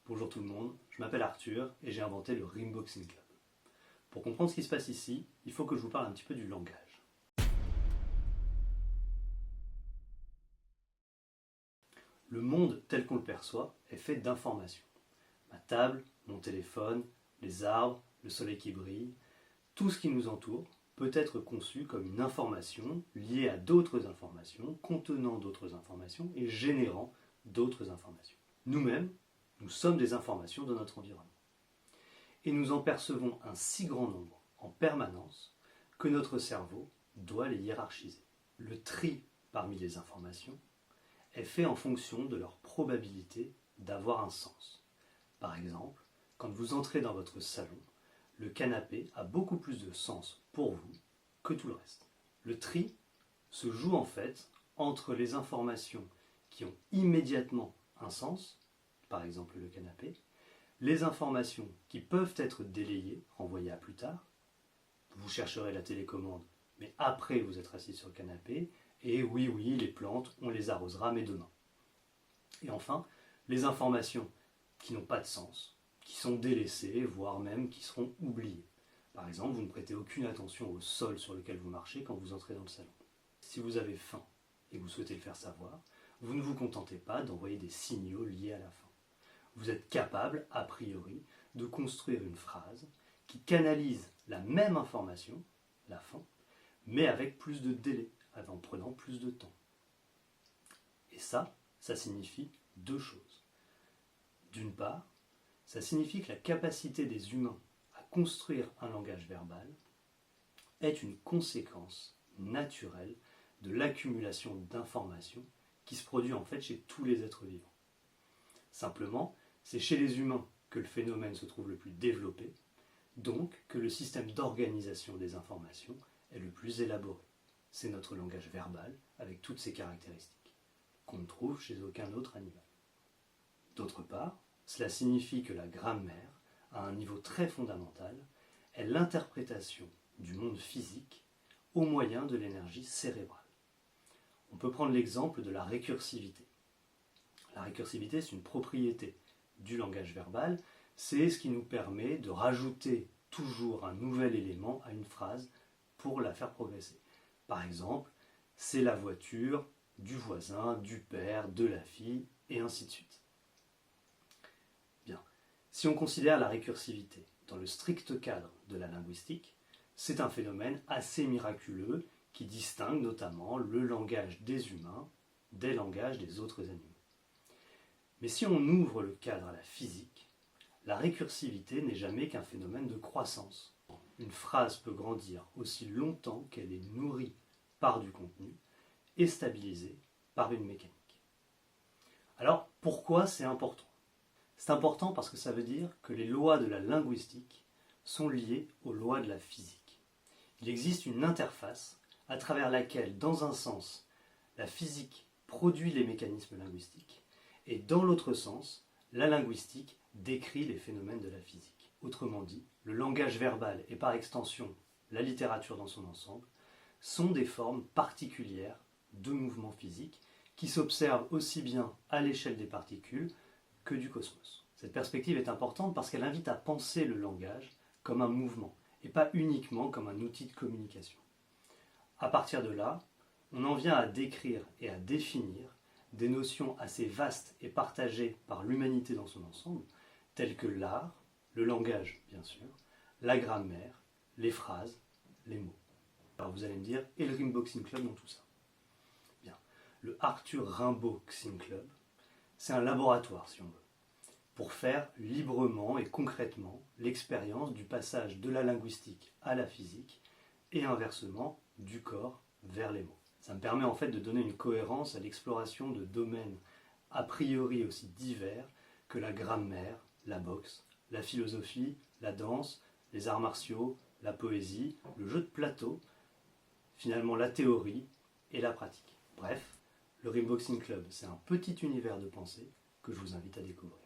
Bonjour tout le monde, je m'appelle Arthur et j'ai inventé le Rimboxing Club. Pour comprendre ce qui se passe ici, il faut que je vous parle un petit peu du langage. Le monde tel qu'on le perçoit est fait d'informations. Ma table, mon téléphone, les arbres, le soleil qui brille, tout ce qui nous entoure peut être conçu comme une information liée à d'autres informations, contenant d'autres informations et générant d'autres informations. Nous-mêmes, nous sommes des informations de notre environnement. Et nous en percevons un si grand nombre en permanence que notre cerveau doit les hiérarchiser. Le tri parmi les informations est fait en fonction de leur probabilité d'avoir un sens. Par exemple, quand vous entrez dans votre salon, le canapé a beaucoup plus de sens pour vous que tout le reste. Le tri se joue en fait entre les informations qui ont immédiatement un sens, par exemple le canapé, les informations qui peuvent être délayées, renvoyées à plus tard, vous chercherez la télécommande, mais après vous êtes assis sur le canapé, et oui, les plantes, on les arrosera, mais demain. Et enfin, les informations qui n'ont pas de sens, qui sont délaissées, voire même qui seront oubliées. Par exemple, vous ne prêtez aucune attention au sol sur lequel vous marchez quand vous entrez dans le salon. Si vous avez faim et que vous souhaitez le faire savoir, vous ne vous contentez pas d'envoyer des signaux liés à la faim. Vous êtes capable, a priori, de construire une phrase qui canalise la même information, la faim, mais avec plus de délai, en prenant plus de temps. Et ça signifie deux choses. D'une part, ça signifie que la capacité des humains à construire un langage verbal est une conséquence naturelle de l'accumulation d'informations qui se produit en fait chez tous les êtres vivants. Simplement, c'est chez les humains que le phénomène se trouve le plus développé, donc que le système d'organisation des informations est le plus élaboré. C'est notre langage verbal avec toutes ses caractéristiques, qu'on ne trouve chez aucun autre animal. D'autre part, cela signifie que la grammaire, à un niveau très fondamental, est l'interprétation du monde physique au moyen de l'énergie cérébrale. On peut prendre l'exemple de la récursivité. La récursivité, c'est une propriété du langage verbal, c'est ce qui nous permet de rajouter toujours un nouvel élément à une phrase pour la faire progresser. Par exemple, c'est la voiture du voisin, du père, de la fille, et ainsi de suite. Bien. Si on considère la récursivité dans le strict cadre de la linguistique, c'est un phénomène assez miraculeux qui distingue notamment le langage des humains des langages des autres animaux. Mais si on ouvre le cadre à la physique, la récursivité n'est jamais qu'un phénomène de croissance. Une phrase peut grandir aussi longtemps qu'elle est nourrie par du contenu et stabilisée par une mécanique. Alors, pourquoi c'est important ? C'est important parce que ça veut dire que les lois de la linguistique sont liées aux lois de la physique. Il existe une interface à travers laquelle, dans un sens, la physique produit les mécanismes linguistiques et dans l'autre sens, la linguistique décrit les phénomènes de la physique. Autrement dit, le langage verbal et par extension la littérature dans son ensemble sont des formes particulières de mouvements physiques qui s'observent aussi bien à l'échelle des particules que du cosmos. Cette perspective est importante parce qu'elle invite à penser le langage comme un mouvement et pas uniquement comme un outil de communication. À partir de là, on en vient à décrire et à définir des notions assez vastes et partagées par l'humanité dans son ensemble, telles que l'art, le langage bien sûr, la grammaire, les phrases, les mots. Alors vous allez me dire, et le Rimboxing Club dans tout ça ? Bien, le Arthur Rimboxing Club, c'est un laboratoire si on veut, pour faire librement et concrètement l'expérience du passage de la linguistique à la physique et inversement du corps vers les mots. Ça me permet en fait de donner une cohérence à l'exploration de domaines a priori aussi divers que la grammaire, la boxe, la philosophie, la danse, les arts martiaux, la poésie, le jeu de plateau, finalement la théorie et la pratique. Bref, le Rimboxing Club, c'est un petit univers de pensée que je vous invite à découvrir.